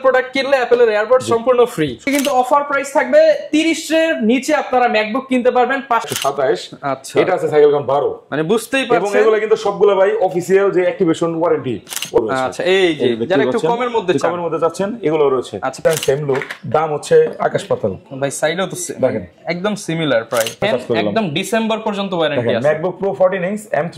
Product কিনলে অ্যাপলের AirPods সম্পূর্ণ free. কিন্তু অফার প্রাইস থাকবে 30 এর নিচে আপনারা ম্যাকবুক কিনতে পারবেন 527। আচ্ছা, এটা আছে সাইকেল কাউন্ট 12, মানে বুঝতেই পারছেন। এবং এগুলো কিন্তু সবগুলো ভাই অফিশিয়াল যে অ্যাক্টিভেশন ওয়ারেন্টি। আচ্ছা, এই যে যারা একটু কমের মধ্যে যাচ্ছেন এগুলো রয়েছে। আচ্ছা, সেম লুক, দাম হচ্ছে আকাশ পাতাল ভাই। সাইডও তো দেখেন একদম সিমিলার প্রায়, একদম ডিসেম্বর পর্যন্ত ওয়ারেন্টি আছে। MacBook pro 14 inch M3।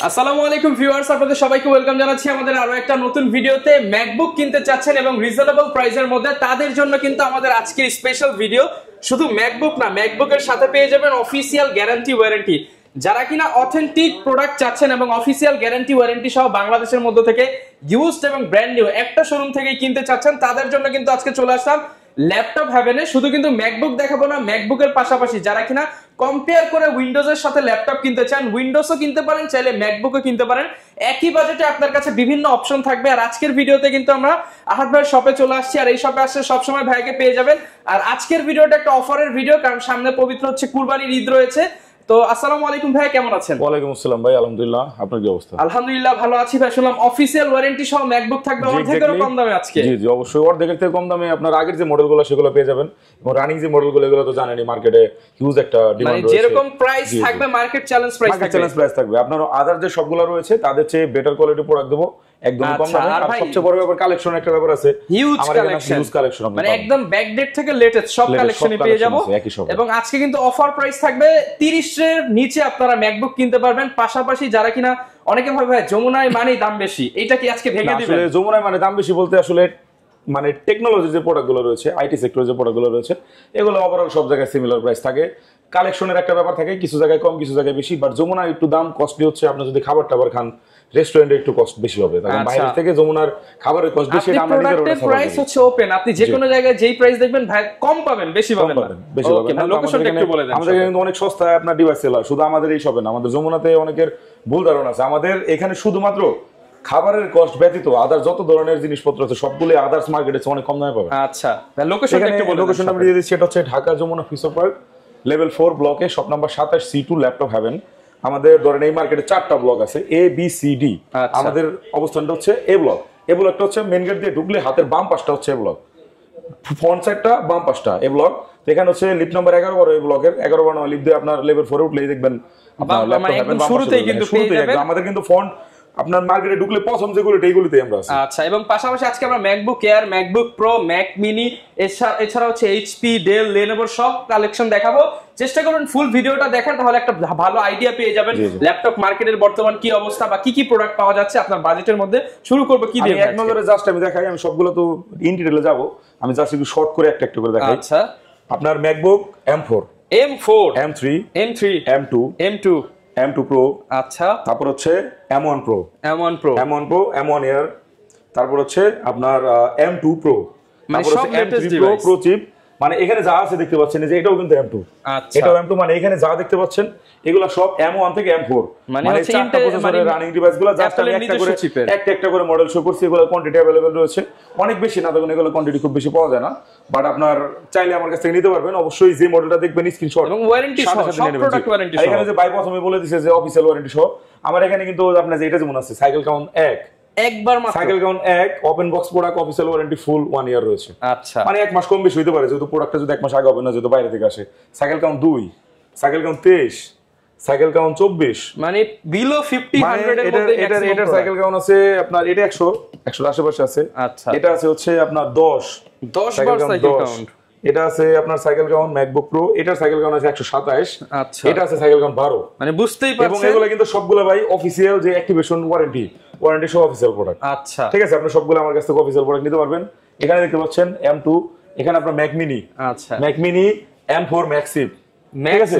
আসসালামু আলাইকুম ভিউয়ার্স, আপনাদের সবাইকে ওয়েলকাম জানাচ্ছি আমাদের আরো একটা নতুন ভিডিওতে। ম্যাকবুক কিনতে চাচ্ছেন এবং রিজনেবল প্রাইসের মধ্যে, তাদের জন্য কিন্তু আমাদের আজকে স্পেশাল ভিডিও। শুধু ম্যাকবুক না, ম্যাকবুকের সাথে পেয়ে যাবেন অফিসিয়াল গ্যারান্টি ওয়ারেন্টি। যারা কিনা অথেন্টিক প্রোডাক্ট চাচ্ছেন এবং অফিসিয়াল গ্যারান্টি ওয়ারেন্টি সহ বাংলাদেশের মধ্যে থেকে ইউজড এবং ব্র্যান্ড নিউ একটা শোরুম থেকে কিনতে চাচ্ছেন, তাদের জন্য কিন্তু আজকে চলে আসলাম ল্যাপটপ হ্যাভেনে। শুধু কিন্তু ম্যাকবুক দেখাবো না, ম্যাকবুকের পাশাপাশি যারা কিনা কম্পেয়ার করে উইন্ডোজের সাথে ল্যাপটপ কিনতে চান, উইন্ডোজও কিনতে পারেন, চাইলে ম্যাকবুকও কিনতে পারেন। একই বাজেটে আপনার কাছে বিভিন্ন অপশন থাকবে। আর আজকের ভিডিওতে কিন্তু আমরা আহাদ ভাইয়ের শপে চলে আসছি, আর এই শপে আসলে সবসময় ভাইকে পেয়ে যাবেন। আর আজকের ভিডিওটা একটা অফারের ভিডিও, কারণ সামনে পবিত্র হচ্ছে কুরবানির ঈদ রয়েছে। তো আসসালামু আলাইকুম ভাই, কেমন আছেন? ওয়ালাইকুম আসসালাম ভাই, আলহামদুলিল্লাহ। আপনার কি অবস্থা? আলহামদুলিল্লাহ ভালো আছি ভাই। শুনলাম অফিসিয়াল ওয়ারেন্টি সহ ম্যাকবুক থাকবে অর্ধেকেরও কম দামে আজকে। জি জি, অবশ্যই অর্ধেকের থেকে কম দামে। আপনার আগের যে মডেলগুলো সেগুলো পেয়ে যাবেন, এবং রানিং যে মডেলগুলো এগুলো তো জানেনই মার্কেটে হিউজ একটা ডিমান্ড রয়েছে। যেরকম প্রাইস থাকবে মার্কেট চ্যালেঞ্জ প্রাইস থাকবে। আপনার আদার যে সবগুলো রয়েছে তাদের চেয়ে বেটার কোয়ালিটি প্রোডাক্ট দেবো একদম কম দামে। আর সবচেয়ে বড় ব্যাপার কালেকশন একটা ব্যাপার আছে, হিউজ কালেকশন, মানে একদম ব্যাকডেট থেকে লেটেস্ট সব কালেকশনই পেয়ে যাবো। এবং আজকে কিন্তু অফার প্রাইস থাকবে 30 এর নিচে আপনারা ম্যাকবুক কিনতে পারবেন। পাশাপাশি যারা কিনা অনেকে ভাবে ভাই যমুনায় মানে দাম বেশি, এটা কি আজকে ভেঙে দিবেন? আসলে যমুনায় মানে দাম বেশি বলতে আসলে মানে টেকনোলজি যে প্রোডাক্টগুলো রয়েছে, আইটি সেক্টরের যে প্রোডাক্টগুলো রয়েছে, এগুলো ওভারঅল সব জায়গায় সিমিলার প্রাইস থাকে। কালেকশনের একটা ব্যাপার থাকে, কিছু জায়গায় কম কিছু জায়গায় বেশি। বাট যমুনায় একটু দাম কস্টলি হচ্ছে। আপনি যদি খাবার টাবার খান রেস্টুরেন্টে একটু কস্ট বেশি হবে, কারণ বাইরে থেকে যমুনার খাবারের কস্ট বেশি। এটা আমাদের প্রোডাক্টের প্রাইস হচ্ছে ওপেন, আপনি যে কোনো জায়গায় যেই প্রাইস দেখবেন ভাই কম পাবেন, বেশি পাবেন না। ওকে, লোকেশনটা একটু বলে দেন। আমাদের কিন্তু অনেক সস্তায় আপনার ডিভাইস সেলার, শুধু আমাদের এই শপে না, আমাদের যমুনাতে অনেকের ভুল ধারণা আছে। আমাদের এখানে শুধুমাত্র খাবারের কস্ট ব্যতীত আদার যত ধরনের জিনিসপত্র আছে সবগুলো আদার্স মার্কেটে অনেক কম দামে পাবেন। আচ্ছা, লোকেশনটা একটু বলে দেন। লোকেশন আমরা দিয়ে দিচ্ছি, এটা হচ্ছে Dhaka Jamuna future park level 4 ব্লকে, shop number 27 C2 laptop haven. আমাদের ধরেন এই মার্কেটে 4টা ব্লক আছে, A B C D। আমাদের অবস্থানটা হচ্ছে A ব্লক। A ব্লকটা হচ্ছে মেইন গেট দিয়ে ঢুকলে হাতের বাম পাশটা হচ্ছে A ব্লক, ফ্রন্ট সাইডটা বাম পাশটা A ব্লক। এখানে হচ্ছে লিফট নাম্বার 11 বড় A ব্লকের 11 বড় লিফট দিয়ে আপনার লেভেল 4 এ উঠলেই দেখবেন আপনার ল্যাপটপ হ্যাভেন। শুরুতেই কিন্তু পেয়ে যাবেন। আমাদের কিন্তু ফন্ট আপনার মার্কেটে ঢুকলে প্রথম যেগুলো এইগুলোতেই আমরা আছি। আচ্ছা, এবং পাশাপাশি আজকে আমরা MacBook air, MacBook pro, Mac mini, এছাড়া হচ্ছে এইচপি, ডেল, লেনোভোর সব কালেকশন দেখাবো। চেষ্টা করুন ফুল ভিডিওটা দেখেন, তাহলে একটা ভালো আইডিয়া পেয়ে যাবেন ল্যাপটপ মার্কেটের বর্তমান কি অবস্থা বা কি কি প্রোডাক্ট পাওয়া যাচ্ছে আপনার বাজেটের মধ্যে। শুরু করব কি দিয়ে? এক নজরে জাস্ট আমি দেখাই, আমি সবগুলো তো ইন ডিটেইলে যাব, আমি জাস্ট একটু শর্ট করে একটা একটা করে দেখাই। আচ্ছা, আপনার MacBook M4, M3, M2 Pro। আচ্ছা, তারপর হচ্ছে M1 Pro, M1 Air। তারপর হচ্ছে আপনার M2 Pro, তারপর হচ্ছে M3 Pro চিপ। মানে এখানে যা আছে দেখতে পাচ্ছেন যে এটাও কিন্তু M2, এটাও M2। মানে এখানে যা দেখতে পাচ্ছেন এগুলো সব M1 থেকে M4, মানে চারটা প্রসেসরের রানিং ডিভাইসগুলো। জাস্ট আমি একটা করে মডেল শো করছি। এগুলো কোয়ান্টিটি अवेलेबल রয়েছে, অনেক বেশি না, তখন এগুলো কোয়ান্টিটি খুব বেশি পাওয়া যায় না। বাট আপনার চাইলে আমার কাছ থেকে নিতে পারবেন। অবশ্যই যে মডেলটা দেখবেন স্ক্রিনশট এবং ওয়ারেন্টি সহ, সব প্রোডাক্ট ওয়ারেন্টি সহ। এখানে যে ভাই প্রথমে বলে দিয়েছে যে অফিশিয়াল ওয়ারেন্টি সহ, আমার এখানে কিন্তু আপনার যে এটা যেমন আছে সাইকেল কাউন্ট 1, একবার মাত্র cycle count 1 open box product official warranty full 1 year রয়েছে। আচ্ছা, মানে এক মাস কম বেশি হতে পারে, যেহেতু প্রোডাক্টটা যদি এক মাস আগে হবে না, যেহেতু বাইরে থেকে আসে। Cycle count 2, cycle count 23, cycle count 24, মানে বিলো 50 100 এর মধ্যে এটা সাইকেল কাউন্ট আছে আপনার, এটা 100 এর আশেপাশে আছে। আচ্ছা, এটা আছে হচ্ছে আপনার 10 বার সাইকেল কাউন্ট। এটা আছে আপনার সাইকেল কাউন্ট ম্যাকবুক প্রো, এটার সাইকেল কাউন্ট আছে 127। আচ্ছা, এটা আছে সাইকেল কাউন্ট 12, মানে বুঝতেই পারছেন। এবং এগুলো কিন্তু সবগুলো ভাই অফিশিয়াল যে অ্যাক্টিভেশন ওয়ারেন্টি সহ অফিশিয়াল প্রোডাক্ট। আচ্ছা, ঠিক আছে, আপনি সবগুলো আমার কাছ থেকে অফিশিয়াল প্রোডাক্ট নিতে পারবেন। এখানে দেখতে পাচ্ছেন M2, এখানে আপনার ম্যাক মিনি। আচ্ছা, ম্যাক মিনি M4 ম্যাক্সিভ,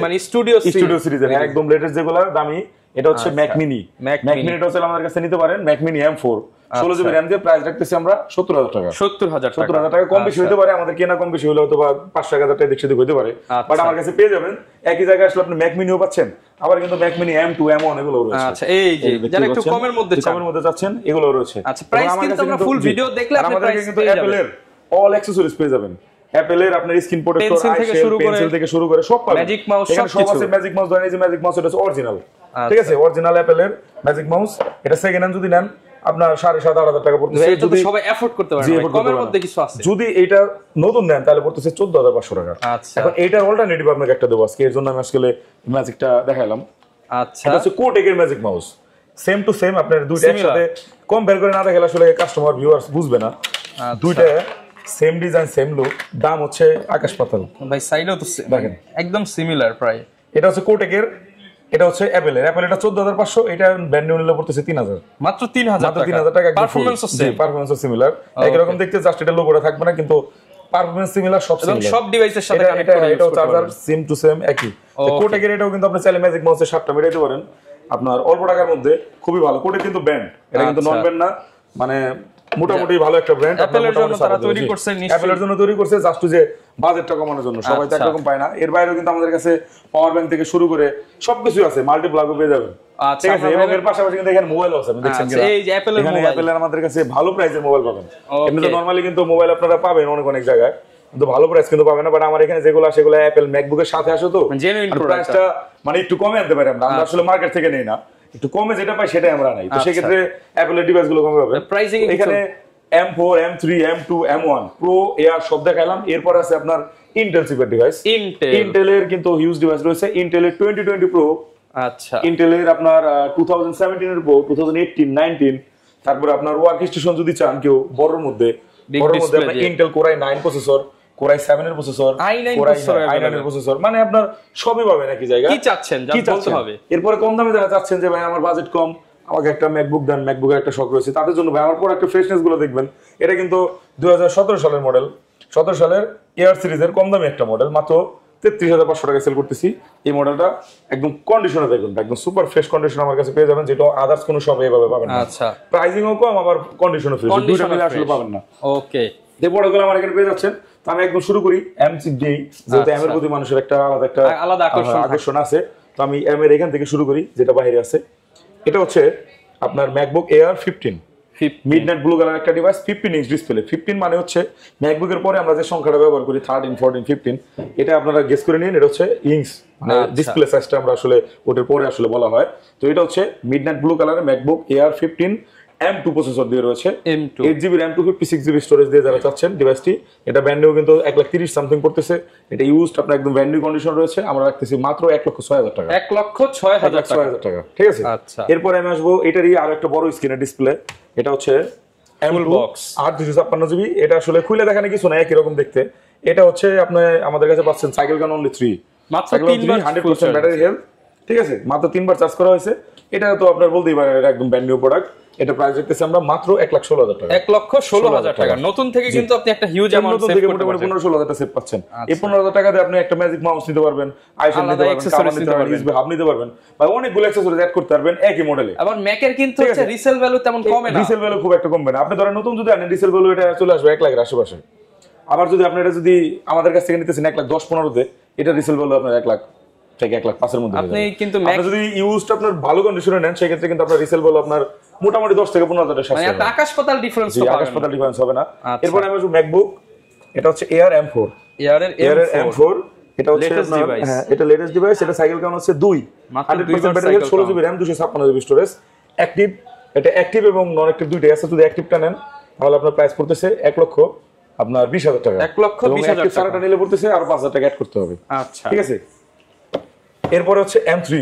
মানে স্টুডিও সিরিজের একদম লেটেস্ট যেগুলো দামি, এটা হচ্ছে ম্যাক মিনি। ম্যাক মিনিটা হচ্ছে আমাদের কাছে নিতে পারেন। Mac mini M4 16 GB RAM দিয়ে প্রাইস রাখতেছি আমরা 70,000 টাকা। 70,000 টাকা কম বেশি হতে পারে, আমাদের কেনা কম বেশি হলে হয়তো বা 5-1000 টাকা দেখতে হতে পারে। বাট আমার কাছে পেয়ে যাবেন একই জায়গায় আসলে আপনি ম্যাক মিনিও পাচ্ছেন, আবার কিন্তু ম্যাক মিনি M2, M1 এগুলো রয়েছে। আচ্ছা, এই যে যারা একটু কমের মধ্যে যাচ্ছেন এগুলো রয়েছে। আচ্ছা, প্রাইস কিন্তু আমরা ফুল ভিডিও দেখলে আপনি প্রাইস কিন্তু অ্যাপলের অল অ্যাকসেসরিজ পেয়ে যাবেন। অ্যাপলের আপনার স্ক্রিন প্রোটেক্টর, পেন্সিল থেকে শুরু করে সব পাবেন। ম্যাজিক মাউস সব আছে। ম্যাজিক মাউস ধরেন, এই যে ম্যাজিক মাউস এটা হচ্ছে অরিজিনাল। ঠিক আছে, অরিজিনাল অ্যাপলের ম্যাজিক মাউস। এটা সেকেন্ড হ্যান্ড যদি নেন আপনার 7,500-8,000 টাকা পড়তেছে। যদি সবাই এফোর্ড করতে পারে না, কমের মধ্যে কিছু আছে। যদি এটা নতুন নেন তাহলে পড়তেছে 14,500 টাকা। আচ্ছা, এখন এইটার অল্টারনেটিভ আপনাকে একটা দেবো আজকে, এর জন্য আমি আজকে ম্যাজিকটা দেখাইলাম। আচ্ছা, এটা হচ্ছে কোটেকের magic mouse, same to same. আপনার দুইটা একসাথে কম্পেয়ার করে না দেখালে আসলে কাস্টমার ভিউয়ার্স বুঝবে না। দুইটা সেম ডিজাইন, সেম লুক, দাম হচ্ছে আকাশ পাতাল ভাই। সাইডেও তো দেখেন একদম সিমিলার প্রায়। এটা হচ্ছে কোটেকের, এটা হচ্ছে অ্যাপেলের। অ্যাপেল এটা 14,500, এটা ব্র্যান্ড নিউ নিলে পড়তেছে 3,000, মাত্র 3,000 টাকা। পারফরম্যান্সও সেম, পারফরম্যান্সও সিমিলার, একই রকম দেখতে, জাস্ট এটা লোগোটা থাকবে না, কিন্তু পারফরম্যান্স সিমিলার, সব সিমিলার, সব ডিভাইসের সাথে কানেক্ট করে। এটাও চার্জার সেম টু সেম একই। কোটেকের এটাও কিন্তু আপনি চাইলে ম্যাজিক মাউসের 7টা মেটাইতে পারেন আপনার অল্প টাকার মধ্যে, খুবই ভালো। কোটেক কিন্তু ব্র্যান্ড, এটা কিন্তু নন ব্র্যান্ড না, মানে মোটামুটি ভালো একটা ব্র্যান্ড। অ্যাপলের জন্য তারা তৈরি করছে, অ্যাপলের জন্য তৈরি করছে, জাস্ট যে বাজেটটা কমানোর জন্য। সবাই তো একরকম পায় না। এর বাইরেও কিন্তু আমাদের কাছে পাওয়ার ব্যাংক থেকে শুরু করে সবকিছু আছে, মাল্টি প্লাগও পেয়ে যাবেন। ঠিক আছে, এবং এর পাশাপাশি কিন্তু এখানে মোবাইল আছে, আপনি দেখছেন কিনা, এই যে অ্যাপলের মোবাইল, অ্যাপলের আমাদের কাছে ভালো প্রাইসের মোবাইল পাবেন। এমনিতে নরমালি কিন্তু মোবাইল আপনারা পাবেন অনেক জায়গায়, কিন্তু ভালো প্রাইস কিন্তু পাবেন না। বাট আমার এখানে যেগুলো সেগুলো অ্যাপল ম্যাকবুকের সাথে আসে, তো প্রাইসটা মানে একটু কমে আনতে পারি আমরা। আমরা আসলে মার্কেট থেকে নেই না, একটু কমে যেটা পাই সেটাই আমরা নাই। তো সেক্ষেত্রে অ্যাপলের ডিভাইস গুলো কমে পাবেন। প্রাইসিং এখানে M4, M3, M2, M1 Pro, Air সব দেখাইলাম। এরপর আছে আপনার ইন্টেল চিপের ডিভাইস। ইন্টেলের কিন্তু হিউজ ডিভাইস রয়েছে। ইন্টেলের 2020 Pro, আচ্ছা, ইন্টেলের আপনার 2017 এর Pro, 2018, 19, তারপর আপনার ওয়ার্ক স্টেশন যদি চান কেউ বড়র মধ্যে আপনার Intel core i9 processor, core i7 এর প্রসেসর, কোর i9 এর প্রসেসর, মানে আপনার সবই পাবেন একই জায়গায়। কি চাচ্ছেন বলতে হবে। এরপরে কম দামে যারা চাচ্ছেন যে ভাই আমার বাজেট কম, আমাকে একটা ম্যাকবুক দেন, ম্যাকবুকের একটা শখ রয়েছে, তাদের জন্য ভাই আমার পর একটা ফ্রেশনেস গুলো দেখবেন। এটা কিন্তু 2017 সালের মডেল, 17 সালের এয়ার সিরিজের কম দামি একটা মডেল, মাত্র 33,500 টাকা সেল করতেছি। এই মডেলটা একদম কন্ডিশনে দেখবেন, একদম সুপার ফ্রেশ কন্ডিশন আমার কাছে পেয়ে যাবেন, যেটা আদার্স কোনো শপে এভাবে পাবেন না। আচ্ছা, প্রাইসিংও কম, আবার কন্ডিশনও ফ্রেশ, দুইটা মিলে আসলে পাবেন না। ওকে, এই প্রোডাক্টগুলো আমার এখানে পেয়ে যাচ্ছেন। তো আমি একদম শুরু করি এম চিপ দিয়েই, যেহেতু এম এর প্রতি মানুষের একটা আলাদা আকর্ষণ আছে। তো আমি এম এর এখান থেকে শুরু করি, যেটা বাইরে আছে। এটা হচ্ছে আপনার MacBook air 15 midnight blue colour একটা ডিভাইস, 15 ইঞ্চ ডিসপ্লে। 15 মানে হচ্ছে ম্যাকবুকের পরে আমরা যে সংখ্যাটা ব্যবহার করি 13, 14, 15, এটা আপনারা গেস করে নিন। এটা হচ্ছে ইঞ্চ, মানে ডিসপ্লে সাইজটা আমরা আসলে ওটার পরে আসলে বলা হয়। তো এটা হচ্ছে মিডনাইট ব্লু কালারের ম্যাকবুক এয়ার 15 M2 প্রসেসর দিয়ে রয়েছে, 8GB RAM 256GB স্টোরেজ দিয়ে যারা চাচ্ছেন ডিভাইসটি। এটা ব্র্যান্ড নিউ কিন্তু 1,30,000 সামথিং পড়তেছে। এটা ইউজড আপনার একদম ব্র্যান্ড নিউ কন্ডিশন রয়েছে। আমরা রাখতেছি মাত্র 1,06,000 টাকা। 1,06,000 টাকা, ঠিক আছে। এরপরে আমি আসবো এটারই আরো একটা বড় স্ক্রিনের ডিসপ্লে। এটা হচ্ছে AMOLED বক্স 8,256GB। এটা আসলে খুলে দেখানো কিছু না, একই রকম দেখতে। এটা হচ্ছে আপনি আমাদের কাছে পাচ্ছেন সাইকেল গান অনলি 3, মাত্র 100% ব্যাটারি হেলথ, ঠিক আছে। মাত্র 3 বার চার্জ করা হয়েছে। এটা তো আপনার বলতেই পারেন এটা একদম ব্র্যান্ড নিউ প্রোডাক্ট। এটা প্রাইস দেখতেছি আমরা মাত্র 1,16,000 টাকা। 1,16,000 টাকা। নতুন থেকে কিন্তু আপনি একটা হিউজ অ্যামাউন্ট সেভ করতে পারবেন। 15,000-16,000 টাকা সেভ পাচ্ছেন। এই 15,000 টাকা দিয়ে আপনি একটা ম্যাজিক মাউস নিতে পারবেন, আইফোন নিতে পারবেন, কাভার নিতে পারবেন, ইউএসবি হাব নিতে পারবেন, বা অনেকগুলো অ্যাকসেসরিজ অ্যাড করতে পারবেন একই মডেলে। আবার ম্যাকের কিন্তু হচ্ছে রিসেল ভ্যালু তেমন কমে না, রিসেল ভ্যালু খুব একটা কমবে না। আপনি ধরেন নতুন যদি আনেন, রিসেল ভ্যালু এটা চলে আসবে 1 লাখের আশেপাশে। আবার যদি আপনি এটা যদি আমাদের কাছ থেকে নিতেছেন 1,10,15 তে, এটা রিসেল ভ্যালু আপনার 1 লাখ থেকে 1,05,000 এর মধ্যে। আপনি কিন্তু যদি ইউজড আপনার ভালো কন্ডিশনে নেন, সেই ক্ষেত্রে কিন্তু আপনার রিসেল ভ্যালু আপনার মোটামুটি 10 থেকে 15,000 টাকা মানে একটা আকাশ পাতাল ডিফারেন্স তো পাবেন না। আকাশ পাতাল ডিফারেন্স হবে না। এরপর আমি আসব ম্যাকবুক। এটা হচ্ছে এয়ার M4, এয়ার M4। এটা হচ্ছে হ্যাঁ, এটা লেটেস্ট ডিভাইস। এটা সাইকেল কাউন্ট হচ্ছে 2, 100% battery health, 16GB RAM, 256GB storage. Active, এটা অ্যাক্টিভ এবং নন অ্যাক্টিভ দুইটাই আছে। যদি অ্যাক্টিভটা নেন তাহলে আপনার প্রাইস পড়তেছে 1,20,000 টাকা। 1,20,000 টাকা। সারাটা নিলে পড়তেছে আর 5,000 টাকা অ্যাড করতে হবে। আচ্ছা, ঠিক আছে। এরপরে হচ্ছে M3।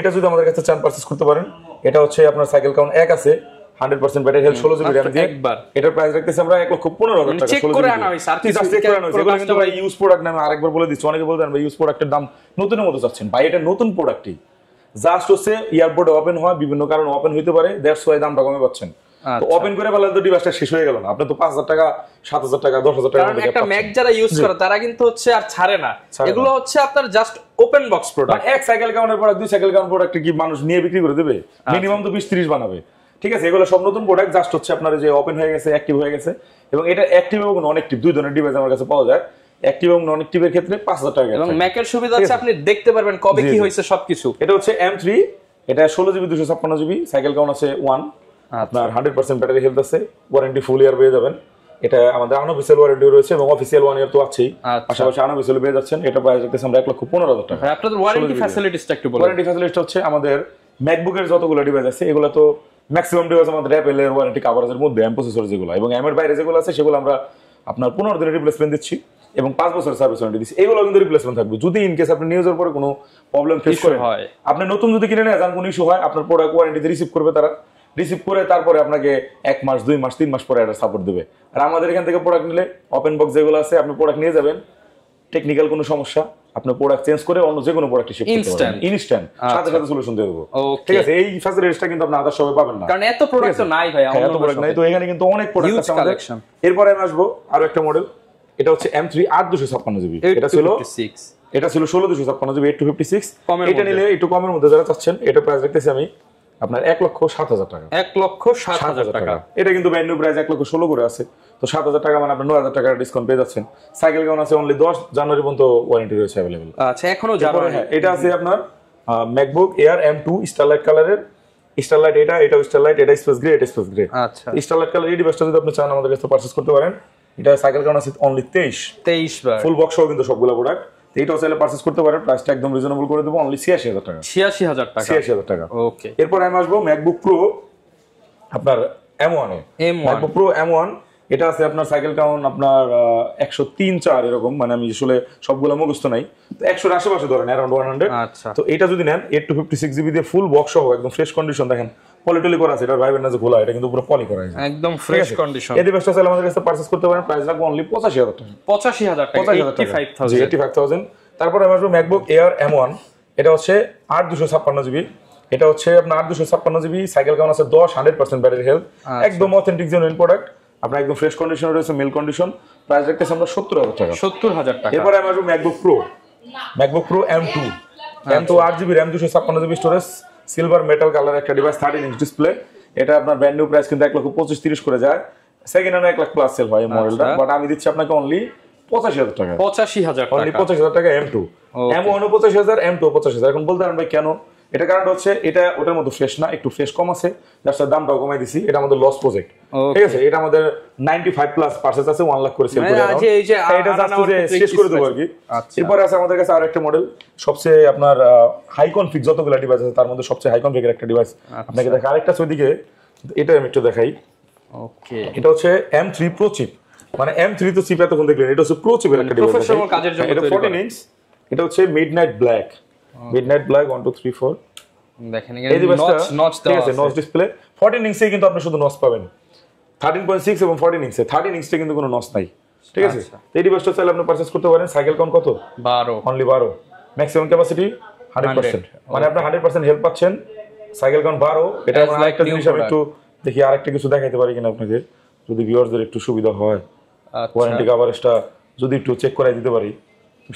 এটা যদি আমাদের কাছে চান পারচেজ করতে পারেন। এটা হচ্ছে আপনার সাইকেল কাউন্ট 1 আছে, 100% ব্যাটারি হেলথ, 16GB RAM দিয়ে। এটার প্রাইস রাখতেছি আমরা 1,15,000 টাকা। চেক করে আনা হইছে, আর কিছু চেক করে আনা হইছে। এগুলো কিন্তু ভাই ইউজ প্রোডাক্ট না। আমি আরেকবার বলে দিচ্ছি, অনেকে বলতেন ভাই ইউজ প্রোডাক্টের দাম নতুনের মতো চাচ্ছেন। ভাই এটা নতুন প্রোডাক্টই, জাস্ট হচ্ছে এয়ারপোর্টে ওপেন হয়, বিভিন্ন কারণে ওপেন হইতে পারে, দ্যাটস ওয়াই দামটা কমে পাচ্ছেন। তো ওপেন করে ফেললে তো ডিভাইসটা শেষ হয়ে গেল না। আপনি তো 5,000 টাকা, 7,000 টাকা, 10,000 টাকা কারণ একটা ম্যাক যারা ইউজ করে তারা কিন্তু হচ্ছে আর ছাড়ে না। এগুলো হচ্ছে আপনার জাস্ট ওপেন বক্স প্রোডাক্ট। এক সাইকেল কাউন্টের প্রোডাক্ট, 2 সাইকেল কাউন্ট প্রোডাক্ট কি মানুষ নিয়ে বিক্রি করে দেবে? মিনিমাম তো 20-30 বানাবে। ঠিক আছে, এগুলো সব নতুন প্রোডাক্ট, জাস্ট হচ্ছে আপনার যে ওপেন হয়ে গেছে, অ্যাক্টিভ হয়ে গেছে। এবং এটা অ্যাক্টিভ এবং নন অ্যাক্টিভ দুই ধরনের ডিভাইস আমার কাছে পাওয়া যায়। অ্যাক্টিভ এবং নন অ্যাক্টিভের ক্ষেত্রে 5,000 টাকা। এবং ম্যাকের সুবিধা হচ্ছে আপনি দেখতে পারবেন কবে কি হয়েছে সবকিছু। এটা হচ্ছে M3, এটা 16GB 256GB, সাইকেল কাউন্ট আছে 1, আপনার 100% ব্যাটারি হেলথ আছে, ওয়ারেন্টি ফুল ইয়ার পেয়ে যাবেন। এটা আমাদের আনঅফিশিয়াল ওয়ারেন্টি রয়েছে এবং অফিশিয়াল 1 ইয়ার তো আছেই, পাশাপাশি আনঅফিশিয়াল পেয়ে যাচ্ছেন। এটা প্রাইস রাখতেছি আমরা 1,15,000 টাকা। আপনাদের ওয়ারেন্টি ফ্যাসিলিটিসটা একটু বলুন। ওয়ারেন্টি ফ্যাসিলিটি হচ্ছে আমাদের ম্যাকবুকের যতগুলো ডিভাইস আছে এগুলো তো ম্যাক্সিমাম ডিভাইস আমাদের অ্যাপেল এর ওয়ারেন্টি কভারেজের মধ্যে এম প্রসেসর যেগুলো এবং এম এর বাইরে যেগুলো আছে সেগুলো আমরা আপনার 15 দিনের রিপ্লেসমেন্ট দিচ্ছি এবং 5 বছরের সার্ভিস ওয়ারেন্টি দিচ্ছি। এগুলো কিন্তু রিপ্লেসমেন্ট থাকবে যদি ইন কেস আপনি নিয়ে যাওয়ার পরে কোনো প্রবলেম ফেস করেন, আপনি নতুন যদি কিনে নেন কোনো ইস্যু হয়, আপনার প্রোডাক্ট ওয়ারেন্টিতে রিসিভ করবে, তারা রিসিভ করে তারপরে আপনাকে 1 মাস 2 মাস 3 মাস পরে এটা সাপোর্ট দেবে। আর আমাদের এখান থেকে প্রোডাক্ট নিলে ওপেন বক্স যেগুলো আছে আপনি প্রোডাক্ট নিয়ে যাবেন, টেকনিক্যাল কোনো সমস্যা আপনি প্রোডাক্ট চেঞ্জ করে অন্য যে কোনো প্রোডাক্ট শিফট করতে পারবেন ইনস্ট্যান্ট, সাথে সাথে সলিউশন দিয়ে দেব। ঠিক আছে, এই ফ্যাসিলিটিসটা কিন্তু আপনি আদার শপে পাবেন না, কারণ এত প্রোডাক্ট তো নাই ভাই, এত প্রোডাক্ট নাই। তো এখানে কিন্তু অনেক প্রোডাক্ট আছে আমাদের। এরপরে আমি আসবো আরো একটা মডেল, এটা হচ্ছে M3 8256 জিবি। এটা ছিল 16256 জিবি 8256। এটা নিলে একটু কমের মধ্যে যারা চাচ্ছেন, এটা প্রাইস রাখতেছি আমি আপনার 1,07,000 টাকা। 1,07,000 টাকা। এটা কিন্তু ব্র্যান্ড নিউ প্রাইস 1,16,000 করে আছে। তো 7,000 টাকা মানে আপনি 9,000 টাকার ডিসকাউন্ট পেয়ে যাচ্ছেন। সাইকেল কাউন্ট আছে অনলি 10 জানুয়ারি পর্যন্ত ওয়ারেন্টি রয়েছে अवेलेबल। আচ্ছা, এখনো জানুয়ারি। হ্যাঁ, এটা আছে আপনার ম্যাকবুক এয়ার M2 স্টারলাইট কালারের। স্টারলাইট এটাও স্টারলাইট, এটা স্পেস গ্রে, এটা স্পেস গ্রে। আচ্ছা, স্টারলাইট কালার এই ডিভাইসটা যদি আপনি চান আমাদের কাছে পারচেজ করতে পারেন। এটা সাইকেল কাউন্ট আছে অনলি 23 বার, ফুল বক্স সহ কিন্তু সবগুলো প্রোডাক্ট। এইটাও চাইলে পারচেজ করতে পারেন, প্রাইসটা একদম রিজনেবল করে দেব, অনলি 86,000 টাকা। 86,000 টাকা। ওকে। এরপর আমি আসবো ম্যাকবুক প্রো আপনার M1 এ। ম্যাকবুক প্রো M1 এটা আছে আপনার সাইকেল কাউন্ট আপনার 103-4 এরকম, মানে আমি আসলে সবগুলো মুখস্থ নাই, তো 100 এর আশেপাশে ধরেন अराउंड 100। আচ্ছা, তো এটা যদি নেন 856 জিবি দিয়ে ফুল বক্স সহ একদম ফ্রেশ কন্ডিশন, দেখেন পলিটলি করা আছে, এটা ভাইবেন না যে খোলা, এটা কিন্তু পুরো পলি করা আছে, একদম ফ্রেশ কন্ডিশন। এই ডিভাইসটা চাইলে আমাদের কাছে পারচেজ করতে পারেন, প্রাইস রাখবো অনলি 85,000 টাকা। 85,000। তারপর আমি আসবো ম্যাকবুক এয়ার M1, এটা হচ্ছে 8256 জিবি। এটা হচ্ছে আপনার 8256 জিবি, সাইকেল কাউন্ট আছে 10, 100% ব্যাটারি হেলথ, একদম অথেন্টিক জেনুইন প্রোডাক্ট, আপনার একদম ফ্রেশ কন্ডিশনে রয়েছে, মেল কন্ডিশন। প্রাইস রাখতেছি আমরা 70,000 টাকা। 70,000 টাকা। এরপরে আমি আসবো MacBook Pro M2 8GB RAM 256GB storage, silver metal colour একটা ডিভাইস, 13 ইঞ্চ ডিসপ্লে। এটা আপনার ব্র্যান্ড নিউ প্রাইস কিন্তু 1,25,30 করে যায়, second hand 1 lakh plus sell হয় এই মডেলটা, বাট আমি দিচ্ছি আপনাকে অনলি 85,000 টাকা। 85,000 টাকা, অনলি 85,000 টাকা। M2 M1 85,000, M2 85,000। এখন বলতে পারেন ভাই কেন? এটা কারণ হচ্ছে এটা ওটার মতো ফ্রেশ না, একটু ফ্রেশ কম আছে, যার সাথে দামটাও কমাই দিছি। এটা আমাদের লস প্রজেক্ট, ঠিক আছে। এটা আমাদের 95 প্লাস পারচেজ আছে, 1 লাখ করে সেল করে দাও, এটা জাস্ট যে শেষ করে দেব আর কি। এরপর আছে আমাদের কাছে আরেকটা মডেল, সবচেয়ে আপনার হাই কনফিগ যতগুলো ডিভাইস আছে তার মধ্যে সবচেয়ে হাই কনফিগের একটা ডিভাইস আপনাকে দেখা। আরেকটা ওইদিকে, এটা আমি একটু দেখাই। ওকে, এটা হচ্ছে M3 প্রো চিপ, মানে M3 তো চিপ এতক্ষণ দেখলেন, এটা হচ্ছে প্রো চিপের একটা ডিভাইস, প্রফেশনাল কাজের জন্য। এটা 14 ইঞ্চ, এটা হচ্ছে মিডনাইট ব্ল্যাক 1 2 3 4 দেখেন এই নচ দেওয়া আছে, নচ ডিসপ্লে। 14 ইঞ্চে কিন্তু আপনি শুধু নচ পাবেন, 13.6 এবং 14 ইঞ্চে। 13 ইঞ্চে কিন্তু কোনো নচ নাই, ঠিক আছে। এই ডিভাইসটা চাইলে আপনি পারচেজ করতে পারেন। সাইকেল কাউন্ট কত? 12, অনলি 12। ম্যাক্সিমাম ক্যাপাসিটি 100%, মানে আপনি 100% হেল্প পাচ্ছেন। Cycle count 12। এটা আমরা আরেকটা জিনিস আমি একটু দেখি, আরেকটা কিছু দেখাইতে পারি কিনা আপনাকে, যদি ভিউয়ারদের একটু সুবিধা হয়। ওয়ারেন্টি কভারেজটা যদি একটু চেক করাই দিতে পারি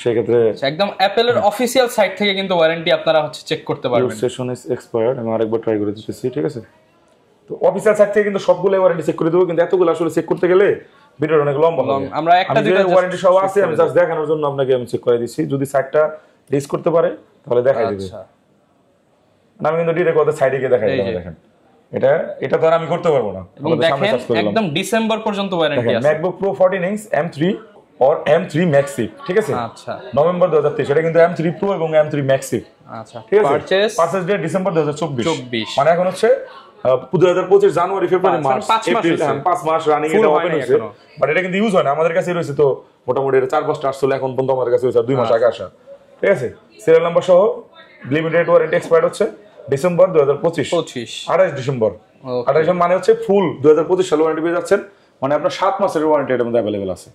সেক্ষেত্রে একদম অ্যাপলের অফিশিয়াল সাইট থেকে কিন্তু ওয়ারেন্টি আপনারা হচ্ছে চেক করতে পারবেন। সেশন ইজ এক্সপায়ার্ড, আমি আরেকবার ট্রাই করে দিতেছি, ঠিক আছে। তো অফিশিয়াল সাইট থেকে কিন্তু সবগুলো ওয়ারেন্টি চেক করে দেব, কিন্তু এতগুলো আসলে চেক করতে গেলে ভিডিওটা অনেক লম্বা হবে। আমরা একটা দুটো ওয়ারেন্টি সহ আছে, আমি জাস্ট দেখানোর জন্য আপনাকে আমি চেক করে দিচ্ছি। যদি সাইটটা রিস্ক করতে পারে তাহলে দেখাই দিবে। আচ্ছা, না আমি কিন্তু ডিরেক্ট ওদের সাইডে গিয়ে দেখাই দিলাম, দেখেন এটা তো আর আমি করতে পারবো না। দেখেন একদম ডিসেম্বর পর্যন্ত ওয়ারেন্টি আছে। ম্যাকবুক প্রো 14 ইঞ্চ M3 और M3 Maxif, ঠিক আছে। আচ্ছা, নভেম্বর 2023। এটা কিন্তু M3 Pro এবং M3 Maxif। আচ্ছা, ঠিক আছে। পারচেজ ডেট ডিসেম্বর 2024, মানে এখন হচ্ছে 2025 জানুয়ারি ফেব্রুয়ারি মার্চ এপ্রিল, 5 মাস রানিং এটা ওপেন হইছে, বাট এটা কিন্তু ইউজ হয় না। আমাদের কাছে রয়েছে তো মোটামুটি এটা 4-5টা আসলে এখন পর্যন্ত আমাদের কাছে হইছে 2 মাস আগে আসা, ঠিক আছে। সিরিয়াল নাম্বার সহ লিমিটেড ওয়ারেন্টি এক্সপায়ার্ড হচ্ছে ডিসেম্বর 2025, 28 ডিসেম্বর। 28 মানে হচ্ছে ফুল 2025 সাল ওয়ারেন্টি পেয়ে যাচ্ছেন, মানে আপনার 7 মাসের ওয়ারেন্টি এর মধ্যে अवेलेबल আছে।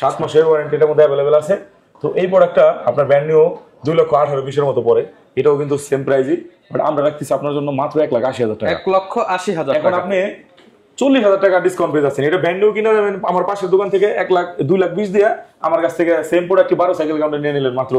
7 মাসের ওয়ারেন্টির মধ্যে अवेलेबल আছে। তো এই প্রোডাক্টটা আপনার ব্র্যান্ড নিউ 2,18,20 এর মতো পড়ে, এটাও কিন্তু সেম প্রাইসই, বাট আমরা রাখতেছি আপনার জন্য মাত্র 1,80,000 টাকা। 1,80,000 টাকা। এখন আপনি 40,000 টাকা ডিসকাউন্ট পেয়ে যাচ্ছেন। এটা ব্র্যান্ড নিউ কিনা যাবেন আমার পাশের দোকান থেকে 2,20,000 দিয়ে, আমার কাছ থেকে সেম প্রোডাক্টটি 12 সাইকেল কাউন্টে নিয়ে নিলেন মাত্র,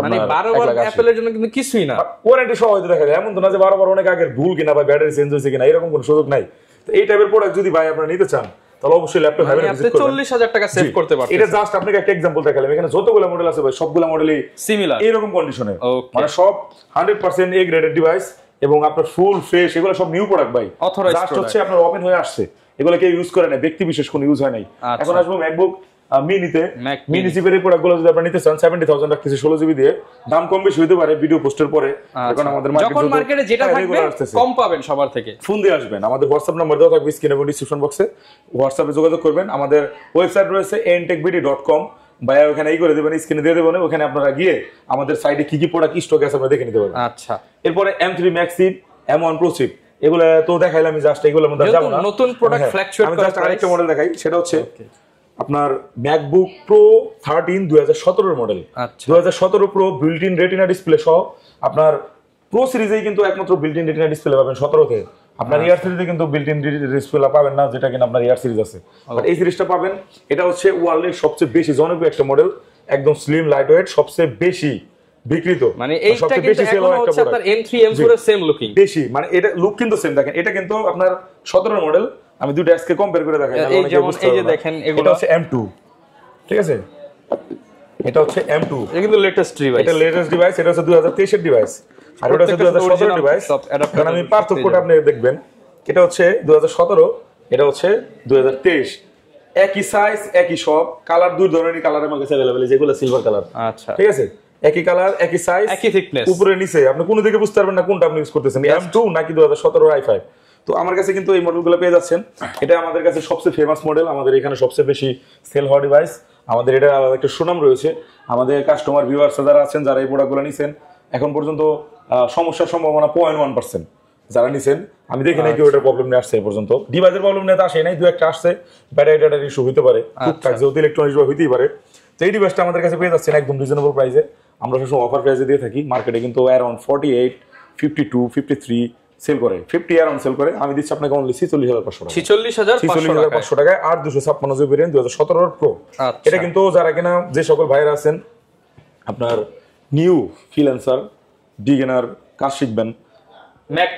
মানে 12 বার অ্যাপলের জন্য কিন্তু কিছুই না। ওয়ারেন্টি সহ হয়তো দেখা যায়, এমন তো না যে 12 বার অনেক আগের ভুল কিনা বা ব্যাটারি চেঞ্জ হয়েছে কিনা, এরকম কোনো সুযোগ নাই। তো এই টাইপের প্রোডাক্ট যদি ভাই আপনারা নিতে চান তাহলে অবশ্যই ল্যাপটপ হ্যাভেন ভিজিট করবেন। 40,000 টাকা সেভ করতে পারবেন। এটা জাস্ট আপনাকে একটা एग्जांपल দেখালাম। এখানে যতগুলো মডেল আছে ভাই সবগুলো মডেলই সিমিলার, এরকম কন্ডিশনে, মানে সব 100% এ গ্রেডেড ডিভাইস এবং আপনার ফুল ফ্রেশ, এগুলো সব নিউ প্রোডাক্ট ভাই। জাস্ট হচ্ছে আপনার ওপেন হয়ে আসছে, এগুলো কেউ ইউজ করে না, ব্যক্তি বিশেষ কোনো ইউজ হয় নাই। এখন আসবো ম্যাকবুক মিনি চিপের এই প্রোডাক্টগুলো যদি আপনি নিতে চান 70,000 টাকা কিছু 16 জিবি দিয়ে দাম কম বেশি হতে পারে ভিডিও পোস্টের পরে। এখন আমাদের মার্কেটে যেটা থাকবে কম পাবেন সবার থেকে। ফোন দিয়ে আসবেন, আমাদের হোয়াটসঅ্যাপ নাম্বার দেওয়া থাকবে স্ক্রিনে এবং ডিসক্রিপশন বক্সে, হোয়াটসঅ্যাপে যোগাযোগ করবেন। আমাদের ওয়েবসাইট রয়েছে entechbd.com, ভাইয়া ওখানে এই করে দেবেন, স্ক্রিনে দিয়ে দেবেন, ওখানে আপনারা গিয়ে আমাদের সাইটে কি কি প্রোডাক্ট স্টক আছে আপনারা দেখে নিতে পারবেন। আচ্ছা, এরপরে M3 Max chip, M1 Pro chip, এগুলো তো দেখাইলাম আমি, জাস্ট এগুলোর মধ্যে যাব না, নতুন প্রোডাক্ট ফ্ল্যাকচুয়েট আমি জাস্ট আরেকটা মডেল দেখাই, সেটা হচ্ছে আপনার MacBook pro 13 2017 model. 2017 pro built in retina display সহ আপনার প্রো সিরিজেই কিন্তু একমাত্র বিল্ট ইন রেটিনা ডিসপ্লে পাবেন 17 তে। আপনার ইয়ার সিরিজে কিন্তু বিল্ট ইন ডিসপ্লে পাবেন না, যেটা কিনা আপনার ইয়ার সিরিজ আছে, বাট এই সিরিজটা পাবেন। এটা হচ্ছে ওয়ার্ল্ডের সবচেয়ে বেশি জনপ্রিয় একটা মডেল, একদম স্লিম লাইট ওয়েট, সবচেয়ে বেশি বিক্রিত, মানে এইটা কিন্তু এখন হচ্ছে আপনার M3 M4 এর সেম লুকিং বেশি, মানে এটা লুক কিন্তু সেম। দেখেন এটা কিন্তু আপনার 17 মডেল, আমি দুটো আজকে কম্পেয়ার করে দেখাই। এই যে দেখেন এগুলো হচ্ছে M2, ঠিক আছে, এটা হচ্ছে M2, এটা কিন্তু লেটেস্ট ডিভাইস, এটা লেটেস্ট ডিভাইস, এটা হচ্ছে 2023 এর ডিভাইস, আর এটা হচ্ছে 2017 ডিভাইস। কারণ আমি পার্থক্যটা আপনি দেখবেন, এটা হচ্ছে 2017, এটা হচ্ছে 2023, একই সাইজ একই সব, কালার দুই ধরনের কালার আমার কাছে अवेलेबल, যেগুলো সিলভার কালার। আচ্ছা, ঠিক আছে, একই কালার একই সাইজ একই থিকনেস, উপরে নিচে আপনি কোনো দিকে বুঝতে পারবেন না কোনটা আপনি ইউজ করতেছেন, M2 নাকি 2017 i5। তো আমার কাছে কিন্তু এই মডেলগুলো পেয়ে যাচ্ছেন, এটা আমাদের কাছে সবচেয়ে ফেমাস মডেল, আমাদের এখানে সবচেয়ে বেশি সেল হওয়া ডিভাইস, আমাদের এটা আলাদা একটা সুনাম রয়েছে। আমাদের কাস্টমার ভিউয়ার্স যারা আছেন, যারা এই প্রোডাক্টগুলো নিছেন, এখন পর্যন্ত সমস্যার সম্ভাবনা 0.1%। যারা নিছেন আমি দেখি নাই কেউ এটার প্রবলেম নিয়ে আসছে, এই পর্যন্ত ডিভাইসের প্রবলেম নিয়ে তো আসে নাই, দু একটা আসছে, ব্যাটারি ইস্যু হতে পারে, টুকটাক যেহেতু ইলেকট্রনিক্স হইতেই পারে। তো এই ডিভাইসটা আমাদের কাছে পেয়ে যাচ্ছেন একদম রিজনেবল প্রাইসে, আমরা সবসময় অফার প্রাইসে দিয়ে থাকি। মার্কেটে কিন্তু অ্যারাউন্ড 48, 52, 53 সেল করে, 50 অ্যারাউন্ড সেল করে, আমি দিচ্ছি আপনাকে অনলি 46,500 টাকা, 46,500 টাকায় 8/256 জিবি র্যাম 2017 প্রো। এটা কিন্তু যারা কিনা যে সকল ভাইরা আছেন আপনার নিউ ফ্রিল্যান্সার বিগিনার কাজ শিখবেন, ম্যাক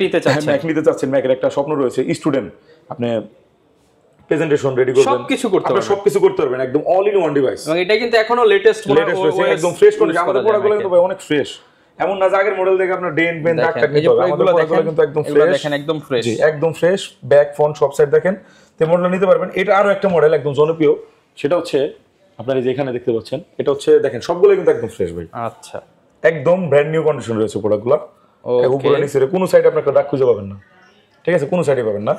নিতে চাচ্ছেন, ম্যাকের একটা স্বপ্ন রয়েছে, স্টুডেন্ট, আপনি প্রেজেন্টেশন রেডি করবেন, সবকিছু করতে পারবেন, একদম অল ইন ওয়ান ডিভাইস। এবং এটা কিন্তু এখনো লেটেস্ট একদম ফ্রেশ কন্ডিশন, আমাদের প্রোডাক্টগুলো কিন্তু ভাই অনেক ফ্রেশ, এমন না যে আগের মডেল দেখে আপনার ডেন্ট বেন দাগ টাগ নিতে হবে, আমাদের প্রোডাক্টগুলো কিন্তু একদম ফ্রেশ, দেখেন একদম ফ্রেশ, জি একদম ফ্রেশ, ব্যাক ফ্রন্ট সব সাইড দেখেন, তে মডেল নিতে পারবেন। এটা আরো একটা মডেল একদম জনপ্রিয়, সেটা হচ্ছে আপনারা এই যে এখানে দেখতে পাচ্ছেন, এটা হচ্ছে দেখেন সবগুলো কিন্তু একদম ফ্রেশ ভাই। আচ্ছা, একদম ব্র্যান্ড নিউ কন্ডিশন রয়েছে প্রোডাক্টগুলো, উপরে নিচে কোনো সাইডে আপনি একটা দাগ খুঁজে পাবেন না, ঠিক আছে, কোনো সাইডে পাবেন না।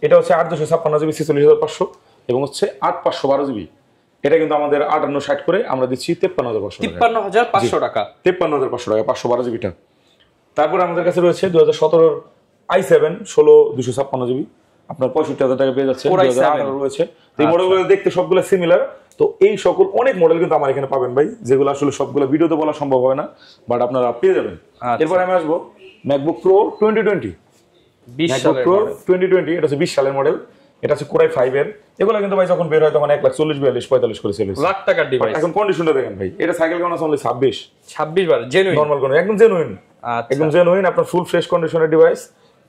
এটা হচ্ছে 8/256 জিবি 46,500 এবং হচ্ছে 8/512 জিবি, এটা কিন্তু আমাদের 5860 করে আমরা দিচ্ছি 53,500 টাকা, 53,500 টাকা 512 জিবিটা। তারপরে আমাদের কাছে রয়েছে 2017 i7 16/256 জিবি, আপনার 65,000 টাকা পেয়ে যাচ্ছে। 2018 রয়েছে, এই মডেলগুলো দেখতে সবগুলো সিমিলার। তো এই সকল অনেক মডেল কিন্তু আমার এখানে পাবেন ভাই, যেগুলো আসলে সবগুলো ভিডিওতে বলা সম্ভব হয় না, বাট আপনারা পেয়ে যাবেন। এরপর আমি আসবো ম্যাকবুক প্রো 2020, ম্যাকবুক প্রো 2020, এটা হচ্ছে 20 সালের মডেল, এটা হচ্ছে কোরাই 5 এর। এগুলো কিন্তু ভাই যখন বের হয় তখন 1,40,000, 42,000, 45 করে সেল হয়েছে, লাখ টাকার ডিভাইস। এখন কন্ডিশনটা দেখেন ভাই, এটা সাইকেল কাউন্ট আছে অনলি 26 বার, জেনুইন নরমাল কোন, একদম জেনুইন, একদম জেনুইন, আপনার ফুল ফ্রেশ কন্ডিশনের ডিভাইস,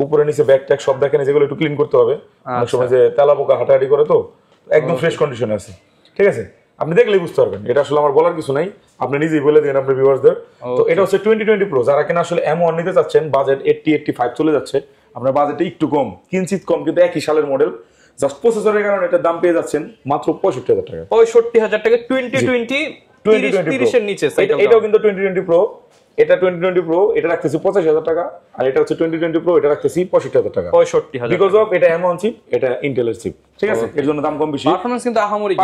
উপরে নিচে ব্যাক ট্যাগ সব দেখেন, যেগুলো একটু ক্লিন করতে হবে, অনেক সময় যে তেলা পোকা হাঁটাহাঁটি করে, তো একদম ফ্রেশ কন্ডিশনে আছে, ঠিক আছে, আপনি দেখলেই বুঝতে পারবেন। এটা আসলে আমার বলার কিছু নাই, আপনি নিজেই বলে দিন আপনার ভিউয়ারদের। তো এটা হচ্ছে 2020 প্রো, যারা কিনা আসলে M1 নিতে চাচ্ছেন, বাজেট 80-85 চলে যাচ্ছে, আপনার বাজেটে একটু কম, কিঞ্চিত কম, কিন্তু একই সালের মডেল, জাস্ট প্রসেসরের কারণে এটার দাম পেয়ে যাচ্ছেন মাত্র 65,000 টাকা, 65,000 টাকা 2020 30 এর নিচে। এটাও কিন্তু 2020 প্রো, এটা 2020 প্রো, এটা রাখতেছি 85,000 টাকা, আর এটা হচ্ছে 2020 প্রো, এটা রাখতেছি 65,000 টাকা, 65,000, বিকজ অফ এটা M1 চিপ, এটা ইন্টেলের চিপ, ঠিক আছে, এর জন্য দাম কম বেশি। পারফরম্যান্স কিন্তু আহামরি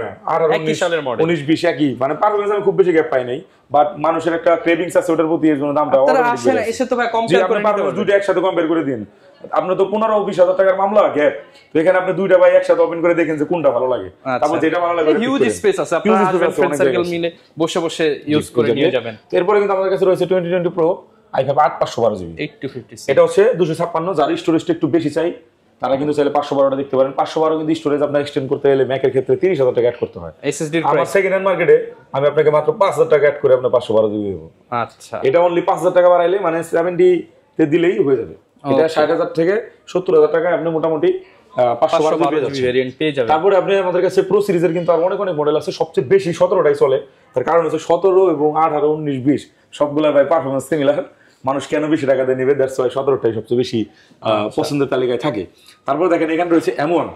না, আর 19 সালের মডেল 19-20 একই, মানে পারফরম্যান্স আমি খুব বেশি গ্যাপ পাই নাই, বাট মানুষের একটা ক্রেভিংস আছে ওটার প্রতি, এর জন্য দামটা আসলে এসে তো ভাই কম্পেয়ার করে নিতে পারবেন, দুটো একসাথে কম্পেয়ার করে দিন, আপনার তো 15-20,000 টাকার মামলা গ্যাপ, তো এখানে আপনি দুইটা ভাই একসাথে ওপেন করে দেখেন যে কোনটা ভালো লাগে, তারপর যেটা ভালো লাগে, হিউজ স্পেস আছে, আপনারা ফ্রেন্ড সার্কেল মিলে বসে বসে ইউজ করে নিয়ে যাবেন। এরপরে কিন্তু আমাদের কাছে রয়েছে 2020 প্রো i5 8/512 জিবি, 8/256, এটা হচ্ছে 256, যার স্টোরেজটা একটু বেশি চাই তারা কিন্তু চাইলে 512টা দেখতে পারেন। 512 কিন্তু স্টোরেজ আপনার এক্সটেন্ড করতে গেলে ম্যাকের ক্ষেত্রে 30,000 টাকা অ্যাড করতে হয়। এসএসডি এর আমার সেকেন্ড হ্যান্ড মার্কেটে আমি আপনাকে মাত্র 5,000 টাকা অ্যাড করে আপনার 512 দিয়ে দেব। আচ্ছা, এটা অনলি 5,000 টাকা বাড়াইলে মানে 70 তে দিলেই হয়ে যাবে। এটা 60,000 থেকে 70,000 টাকা আপনি মোটামুটি 512 ভেরিয়েন্ট পেয়ে যাবেন। তারপরে আপনি আমাদের কাছে প্রো সিরিজের কিন্তু আর অনেক অনেক মডেল আছে, সবচেয়ে বেশি 17টাই চলে। তার কারণ হচ্ছে 17 এবং 18, 19, 20 সবগুলা ভাই পারফরম্যান্স সিমিলার। মানুষ কেন বেশি টাকা দিয়ে নেবে, দ্যাটস ওয়াই 17টাই সবচেয়ে বেশি পছন্দের তালিকায় থাকে। তারপর দেখেন এখানে রয়েছে M1,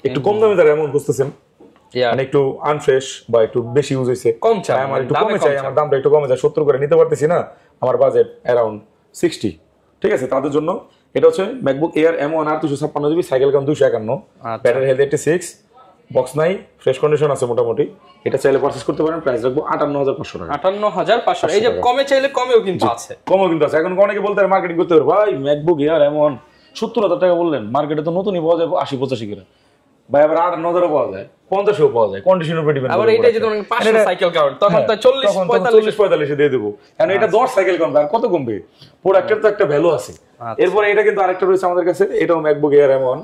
একটু কম দামে যারা M1 খুঁজতেছেন মানে একটু আনফ্রেশ বা একটু বেশি ইউজ হইছে, কম চাই, আমার একটু কমে চাই, আমার দামটা একটু কমে যায়, 70 করে নিতে পারতেছি না, আমার বাজেট অ্যারাউন্ড 60, ঠিক আছে, তাদের জন্য এটা হচ্ছে ম্যাকবুক এয়ার M1 আর 256 GB, cycle count 251, battery health 86, box নাই, ফ্রেশ কন্ডিশন আছে মোটামুটি। এটা চাইলে পারচেজ করতে পারেন, প্রাইস রাখবো 58500 টাকা। 58500, এই যে কমে চাইলে কমেও কিন্তু আছে, কমও কিন্তু আছে। এখন অনেকে বলতে পারে মার্কেটিং করতে পারে, ভাই ম্যাকবুক এয়ার M1 70000 টাকা বললেন, মার্কেটে তো নতুনই পাওয়া যায় 80-85 করে, ভাই আবার 58000 পাওয়া যায়, 50-ও পাওয়া যায়, কন্ডিশনের উপর ডিপেন্ড করে। আবার এইটা যদি 500 সাইকেল কাউন্ট তখন তো 40-45 দিয়ে দেবো, কারণ এটা 10 সাইকেল কম, আর কত কমবে, প্রোডাক্টের তো একটা ভ্যালু আছে। এরপর এটা কিন্তু আরেকটা রয়েছে আমাদের কাছে, এটাও MacBook air M1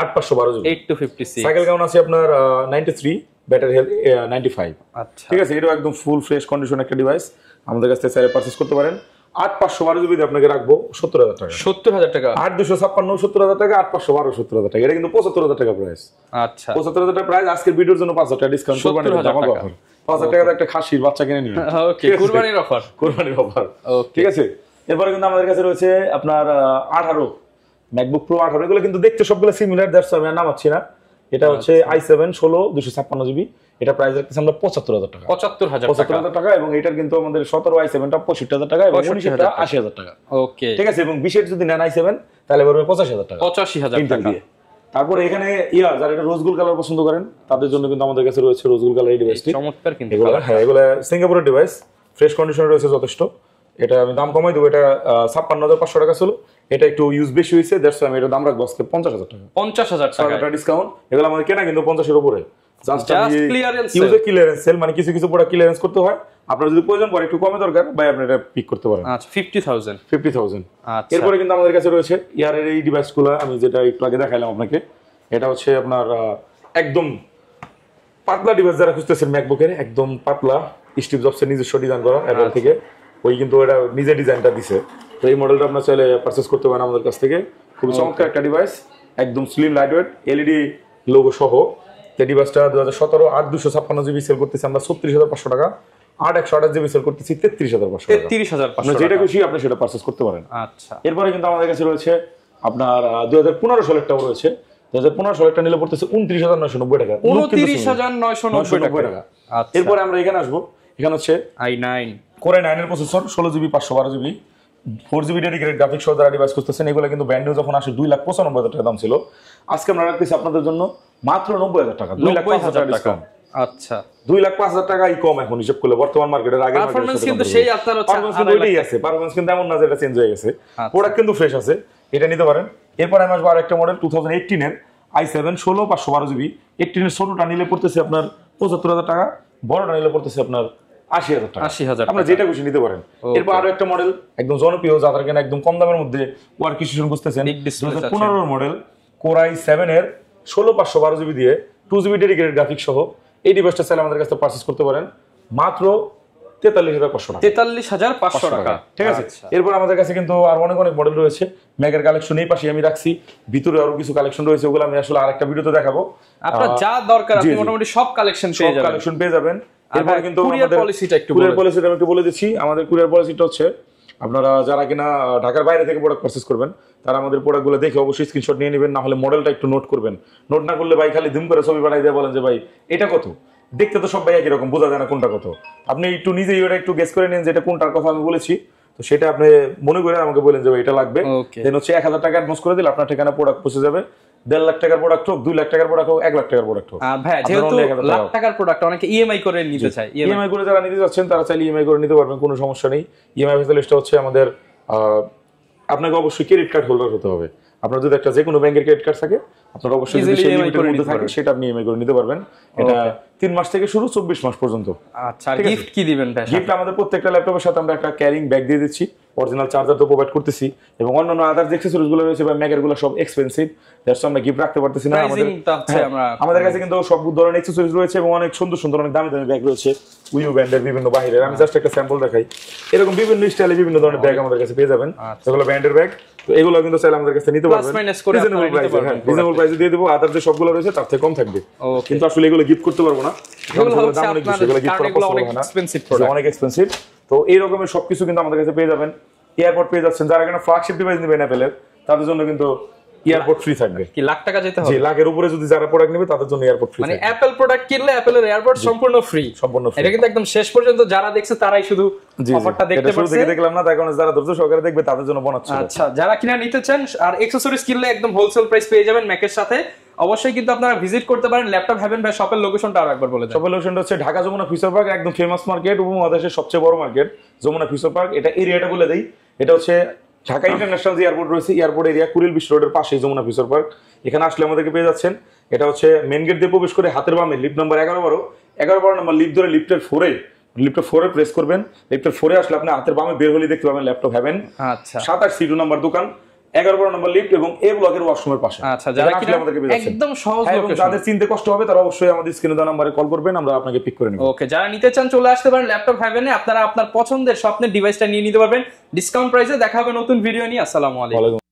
8512 GB, 8256, cycle count আছে আপনার 93, ব্যাটারি হেলথ 95। আচ্ছা ঠিক আছে, এটাও একদম ফুল ফ্রেশ কন্ডিশন একটা ডিভাইস, আমাদের কাছ থেকে চাইলে পারচেজ করতে পারেন। 8512 জিবি আপনাকে রাখবো 70000 টাকা। 70000 টাকা, 8256 70000 টাকা, 8512 70000 টাকা, এটা কিন্তু 75000 টাকা প্রাইস। আচ্ছা 75000 টাকা প্রাইস, আজকের ভিডিওর জন্য 5000 টাকা ডিসকাউন্ট করবেন, 5000 টাকা একটা খাসির বাচ্চা কিনে নিন। ওকে, কুরবানির অফার, কুরবানির অফার, ঠিক আছে। এরপরে কিন্তু আমাদের কাছে রয়েছে আপনার 18 ম্যাকবুক প্রো 18, এগুলো কিন্তু দেখতে সবগুলো সিমিলার, দ্যাটস আমি নামাচ্ছি না। এটা হচ্ছে i7 16 256 জিবি, এটা প্রাইস রাখতেছি আমরা 75000 টাকা। 75000 টাকা, এবং এটার কিন্তু আমাদের 17 i7 টা 65000 টাকা, এবং 19 টা 80000 টাকা। ওকে, ঠিক আছে, এবং 20 এর যদি নেন i7 তাহলে পড়বে 85000 টাকা, 85000 টাকা। তারপরে এখানে যারা এটা রোজ গোল্ড কালার পছন্দ করেন তাদের জন্য কিন্তু আমাদের কাছে রয়েছে রোজ গোল্ড কালার এই ডিভাইসটি, চমৎকার কিন্তু এগুলো। হ্যাঁ, এগুলো সিঙ্গাপুরের ডিভাইস, ফ্রেশ কন্ডিশনে রয়েছে যথেষ্ট। এটা আমি দাম কমাই দেবো, এটা 56500 টাকা ছিল, এটা একটু ইউজ বেশি হয়েছে, দ্যাটস আমি এটা দাম রাখবো আজকে 50000 টাকা। 50000 টাকা ডিসকাউন্ট, এগুলো আমাদের কেনা কিন্তু 50 এর উপরে, জাস্ট ক্লিয়ারেন্স সেল, মানে কিছু কিছু প্রোডাক্ট ক্লিয়ারেন্স করতে হয়, আপনার যদি প্রয়োজন পড়ে একটু কমে দরকার, ভাই আপনি এটা পিক করতে পারেন। আচ্ছা 50000। আচ্ছা, এরপরে কিন্তু আমাদের কাছে রয়েছে ইয়ারের এই ডিভাইসগুলো, আমি যেটা একটু আগে দেখাইলাম আপনাকে, এটা হচ্ছে আপনার একদম পাতলা ডিভাইস, যারা খুঁজতেছেন ম্যাকবুকের একদম পাতলা, স্টিভ জবসের নিজস্ব ডিজাইন করা অ্যাপল থেকে, ওই কিন্তু এটা নিজে ডিজাইনটা দিছে, তো এই মডেলটা আপনার চাইলে পারচেজ করতে পারেন আমাদের কাছ থেকে। খুব চমৎকার একটা ডিভাইস, একদম স্লিম লাইটওয়েট, এলইডি লোগো সহ। এই ডিভাইসটা 2017 8256 জিবি সেল করতেছি আমরা 36500 টাকা, 8128 জিবি সেল করতেছি 33500 টাকা। 33500, যেটা খুশি আপনি সেটা পারচেজ করতে পারেন। আচ্ছা, এরপরে কিন্তু আমাদের কাছে রয়েছে আপনার 2015 সালেরটাও রয়েছে, 2015 সালেরটা নিলে পড়তেছে 29990 টাকা, 29990 টাকা। আচ্ছা, এরপরে আমরা এখানে আসবো, এখানে হচ্ছে i9 Core i9 এর processor, 16 GB 512 GB, 4 GB dedicated graphics সহ যারা ডিভাইস খুঁজতেছেন, এগুলো কিন্তু ব্র্যান্ড নিউ যখন আসে 2,95,000 টাকা দাম ছিল, আজকে আমরা রাখতেছি আপনাদের জন্য মাত্র 90000 টাকা, 2,05,000 ডিসকাউন্ট। আচ্ছা, 2,05,000 টাকাই কম এখন হিসাব করলে বর্তমান মার্কেটের আগে পারফরম্যান্স কিন্তু সেই আপনার হচ্ছে ওইটাই আছে, পারফরম্যান্স কিন্তু এমন না যে এটা চেঞ্জ হয়ে গেছে, প্রোডাক্ট কিন্তু ফ্রেশ আছে, এটা নিতে পারেন। এরপর আমি আসবো আরেকটা মডেল 2018 এর i7 16 512 জিবি, 18 এর ছোটটা নিলে পড়তেছে আপনার 75000 টাকা, বড়টা নিলে পড়তেছে আপনার 80000 টাকা। 80000 আমরা যেটা খুশি নিতে পারেন। এরপর আরো একটা মডেল একদম জনপ্রিয়, যাদের কেনা একদম কম দামের মধ্যে ওয়ার্ক স্টেশন খুঁজতেছেন, 2015 মডেল Core i7 এর 16 512 জিবি দিয়ে 2 জিবি ডেডিকেটেড গ্রাফিক্স সহ এই ডিভাইসটা চাইলে আমাদের কাছে পারচেজ করতে পারেন মাত্র 43500 টাকা। 43500 টাকা, ঠিক আছে। এরপর আমাদের কাছে কিন্তু আর অনেক অনেক মডেল রয়েছে, ম্যাকের কালেকশন এই পাশে আমি রাখছি, ভিতরে আরো কিছু কালেকশন রয়েছে, ওগুলো আমি আসলে আরেকটা ভিডিওতে দেখাবো। আপনার যা দরকার আপনি মোটামুটি সব কালেকশন পেয়ে যাবেন। এরপর কিন্তু কুরিয়ার পলিসিটা আমি একটু বলে দিচ্ছি। আমাদের কুরিয়ার পলিসিটা হচ্ছে, আপনারা যারা কিনা ঢাকার বাইরে থেকে প্রোডাক্ট পারচেজ করবেন, তারা আমাদের প্রোডাক্টগুলো দেখে অবশ্যই স্ক্রিনশট নিয়ে নেবেন, না হলে মডেলটা একটু নোট করবেন। নোট না করলে ভাই খালি ধুম করে ছবি পাঠাই দিয়ে বলেন যে ভাই এটা কত, দেখতে তো সব ভাই একই রকম, বোঝা যায় না কোনটা কত। আপনি একটু নিজেই ওটা একটু গেস করে নিন যে এটা কোনটার কথা আমি বলেছি, তো সেটা আপনি মনে করে আমাকে বলেন যে এটা লাগবে। দেন হচ্ছে 1000 টাকা অ্যাডভান্স করে দিলে আপনার ঠিকানা প্রোডাক্ট পৌঁছে যাবে। 1.5 লাখ টাকার প্রোডাক্ট হোক, 2 লাখ টাকার প্রোডাক্ট হোক, 1 লাখ টাকার প্রোডাক্ট হোক, ভাই যেহেতু লাখ টাকার প্রোডাক্ট অনেকে ইএমআই করে নিতে চায়, ইএমআই করে যারা নিতে যাচ্ছেন তারা চাইলে ইএমআই করে নিতে পারবেন, কোনো সমস্যা নেই। ইএমআই ফ্যাসিলিটিটা হচ্ছে আমাদের, আপনাকে অবশ্যই ক্রেডিট কার্ড হোল্ডার হতে হবে। আপনার যদি একটা যে কোনো ব্যাংকের ক্রেডিট কার্ড থাকে, আপনার অবশ্যই যদি সেই লিমিটের মধ্যে থাকে সেটা আপনি ইএমআই করে নিতে পারবেন। এটা 3 মাস থেকে শুরু 24 মাস পর্যন্ত। আচ্ছা, আর গিফট কি দিবেন ভাই? গিফট আমাদের প্রত্যেকটা ল্যাপটপের সাথে আমরা একটা ক্যারিং ব্যাগ দিয়ে দিচ্ছি, অরিজিনাল চার্জার তো প্রোভাইড করতেছি, এবং অন্যান্য আদার যে অ্যাকসেসরিজ গুলো রয়েছে বা ম্যাকের গুলো সব এক্সপেন্সিভ, দ্যাটস আমরা গিফট রাখতে পারতেছি না। আমাদের কাছে কিন্তু সব ধরনের অ্যাকসেসরিজ রয়েছে এবং অনেক সুন্দর সুন্দর অনেক দামি দামি ব্যাগ রয়েছে, উইউ ব্র্যান্ডের বিভিন্ন বাহিরের। আমি জাস্ট একটা স্যাম্পল দেখাই, এরকম বিভিন্ন স্টাইলে বিভিন্ন ধরনের ব্যাগ আমাদের কাছে পেয়ে যাবেন, এগুলো ব্র্যান্ডের ব্যাগ। তো এগুলো কিন্তু চাইলে আমাদের কাছে নিতে পারবেন, রিজনেবল প্রাইসে দিয়ে দেবো। আদার যে সবগুলো রয়েছে তার থেকে কম থাকবে, কিন্তু আসলে এগুলো গিফট করতে পারবো না, অনেক এক্সপেন্সিভ। তো এই রকমের সবকিছু কিন্তু আমাদের কাছে পেয়ে যাবেন। এয়ারপড পেয়ে যাচ্ছেন, যারা কিনা ফ্ল্যাগশিপ ডিভাইস নেবেন অ্যাপেলের, তাদের জন্য কিন্তু এয়ারপোর্ট ফ্রি থাকবে। কি লাখ টাকা যেতে হবে? জি, লাখের উপরে যদি যারা প্রোডাক্ট নেবে তাদের জন্য এয়ারপোর্ট ফ্রি। মানে অ্যাপল প্রোডাক্ট কিনলে অ্যাপলের এয়ারপোর্ট সম্পূর্ণ ফ্রি। সম্পূর্ণ ফ্রি। এটা কিন্তু একদম শেষ পর্যন্ত যারা দেখছে তারাই শুধু অফারটা দেখতে পাচ্ছে। এটা দেখলাম না, তাই কারণে যারা ধৈর্য সহকারে দেখবে তাদের জন্য বোনাস ছিল। আচ্ছা, যারা কিনা নিতে চান আর অ্যাকসেসরিজ কিনলে একদম হোলসেল প্রাইস পেয়ে যাবেন ম্যাকের সাথে। অবশ্যই কিন্তু আপনারা ভিজিট করতে পারেন ল্যাপটপ হেভেন ভাই শপের লোকেশনটা আরো একবার বলে দেন। শপের লোকেশনটা হচ্ছে ঢাকা যমুনা ফিউচার পার্ক, একদম ফেমাস মার্কেট, উপমহাদেশের সবচেয়ে বড় মার্কেট যমুনা ফিউচার পার্ক। এটা এরিয়াটা বলে দেই, এটা হচ্ছে ঢাকা ইন্টারন্যাশনাল যে এয়ারপোর্ট রয়েছে এয়ারপোর্ট এরিয়া কুড়িল বিশ্ব রোডের পাশে যমুনা ফিউচার পার্ক। এখানে আসলে আমাদেরকে পেয়ে যাচ্ছেন। এটা হচ্ছে মেন গেট দিয়ে প্রবেশ করে হাতের বামে লিফট নাম্বার 11-12 নম্বর লিফট ধরে লিফটের 4-এ প্রেস করবেন। লিফটের 4-এ আসলে আপনি হাতের বামে বের হলে দেখতে পাবেন ল্যাপটপ হেভেন। আচ্ছা, 27C2 নাম্বার দোকান, 11-12 নম্বর লিফট এবং এ ব্লকের ওয়াশরুমের পাশে। আচ্ছা, যারা কিনা একদম সহজ লোকেশন, যাদের চিনতে কষ্ট হবে তারা অবশ্যই আমাদের স্ক্রিনে দেওয়া নম্বরে কল করবেন, আমরা আপনাকে পিক করে নেব। ওকে, যারা নিতে চান চলে আসতে পারেন ল্যাপটপ হেভেনে। আপনারা আপনার পছন্দের স্বপ্নের ডিভাইসটা নিয়ে নিতে পারবেন ডিসকাউন্ট প্রাইসে। দেখা হবে নতুন ভিডিও নিয়ে। আসসালামু আলাইকুম।